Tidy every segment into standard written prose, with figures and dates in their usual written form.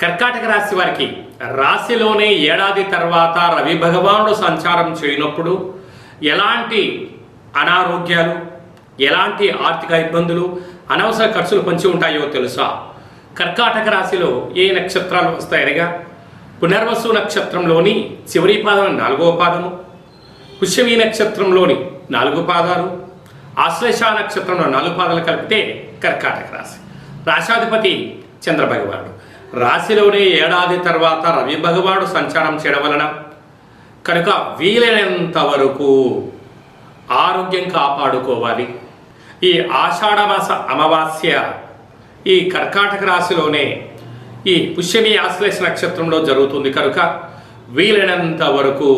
కర్కాటక రాశి వారికి రాశిలోనే ఏడాది తర్వాత రవి భగవానుడు సంచారం చేయనప్పుడు ఎలాంటి అనారోగ్యాలు, ఎలాంటి ఆర్థిక ఇబ్బందులు, అనవసర ఖర్చులు పొంచి ఉంటాయో తెలుసా? కర్కాటక రాశిలో ఏ నక్షత్రాలు వస్తాయనగా పునర్వసు నక్షత్రంలోని చివరి పాదం 4వ పాదము, పుష్యమి నక్షత్రంలోని 4 పాదాలు, ఆశ్లేష నక్షత్రంలో 4 పాదాలు కలిపితే కర్కాటక రాశి. రాశాధిపతి చంద్ర భగవానుడు. రాశిలోనే ఏడాది తర్వాత రవి భగవానుడు సంచారం చేయడం వలన కనుక వీలైనంత వరకు ఆరోగ్యం కాపాడుకోవాలి. ఈ ఆషాఢమాస అమావాస్య ఈ కర్కాటక రాశిలోనే ఈ పుష్యమి ఆశ్లేష నక్షత్రంలో జరుగుతుంది కనుక వీలైనంత వరకు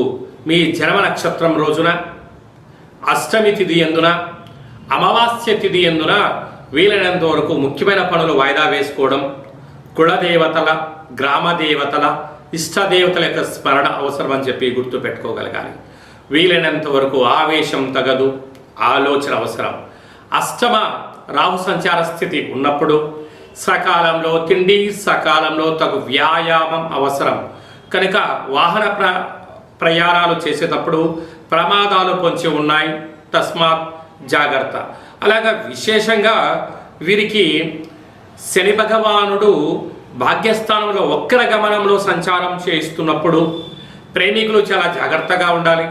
మీ జన్మ నక్షత్రం రోజున, అష్టమి తిథి ఎందున, అమావాస్య తిథి ఎందున వీలైనంత వరకు ముఖ్యమైన పనులు వాయిదా వేసుకోవడం, కులదేవతల, గ్రామ దేవతల, ఇష్టదేవతల యొక్క స్మరణ అవసరం అని చెప్పి గుర్తు పెట్టుకోగలగాలి. వీలైనంత వరకు ఆవేశం తగదు, ఆలోచన అవసరం. అష్టమ రాహు సంచార స్థితి ఉన్నప్పుడు సకాలంలో తిండి, సకాలంలో తగు వ్యాయామం అవసరం కనుక వాహన ప్రయాణాలు చేసేటప్పుడు ప్రమాదాలు పొంచి ఉన్నాయి, తస్మాత్ జాగ్రత్త. అలాగా విశేషంగా వీరికి శని భగవానుడు భాగ్యస్థానంలో వక్ర గమనంలో సంచారం చేస్తున్నప్పుడు ప్రేమికులు చాలా జాగ్రత్తగా ఉండాలి.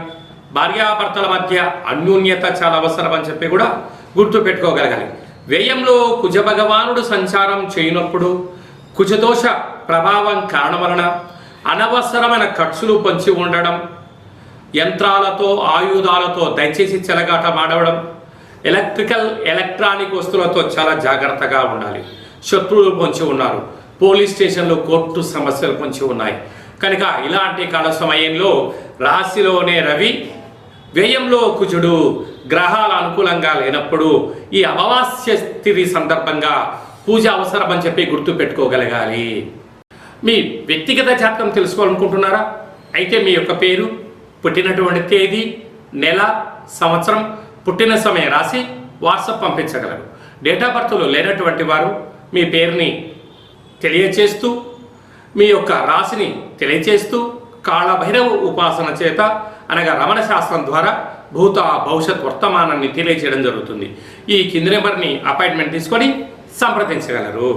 భార్యాభర్తల మధ్య అన్యోన్యత చాలా అవసరం అని చెప్పి కూడా గుర్తు పెట్టుకోగలగాలి. వ్యయంలో కుజ భగవానుడు సంచారం చేయనప్పుడు కుజదోష ప్రభావం కారణం వలన అనవసరమైన ఖర్చులు పొంచి ఉండడం, యంత్రాలతో, ఆయుధాలతో దయచేసి చెలగాట మాడవడం, ఎలక్ట్రానిక్ వస్తువులతో చాలా జాగ్రత్తగా ఉండాలి. శత్రువులు పొంచి ఉన్నారు, పోలీస్ స్టేషన్లు, కోర్టు సమస్యలు పొంచి ఉన్నాయి కనుక ఇలాంటి కాల సమయంలో రాశిలోనే రవి, వ్యయంలో కుజుడు, గ్రహాలు అనుకూలంగా లేనప్పుడు ఈ అమావాస్య తిథి సందర్భంగా పూజ అవసరం అని చెప్పి గుర్తు పెట్టుకోగలగాలి. మీ వ్యక్తిగత జాతకం తెలుసుకోవాలనుకుంటున్నారా? అయితే మీ యొక్క పేరు, పుట్టినటువంటి తేదీ, నెల, సంవత్సరం, పుట్టిన సమయం రాసి వాట్సాప్ పంపించగలరు. డేట్ ఆఫ్ బర్త్లో లేనటువంటి వారు మీ పేరుని తెలియచేస్తూ, మీ యొక్క రాశిని తెలియచేస్తూ కాళభైరవ ఉపాసన చేత అనగా రమణ శాస్త్రం ద్వారా భూత, భవిష్యత్, వర్తమానాన్ని తెలియచేయడం జరుగుతుంది. ఈ కింది నెంబర్ని అపాయింట్మెంట్ తీసుకొని సంప్రదించగలరు.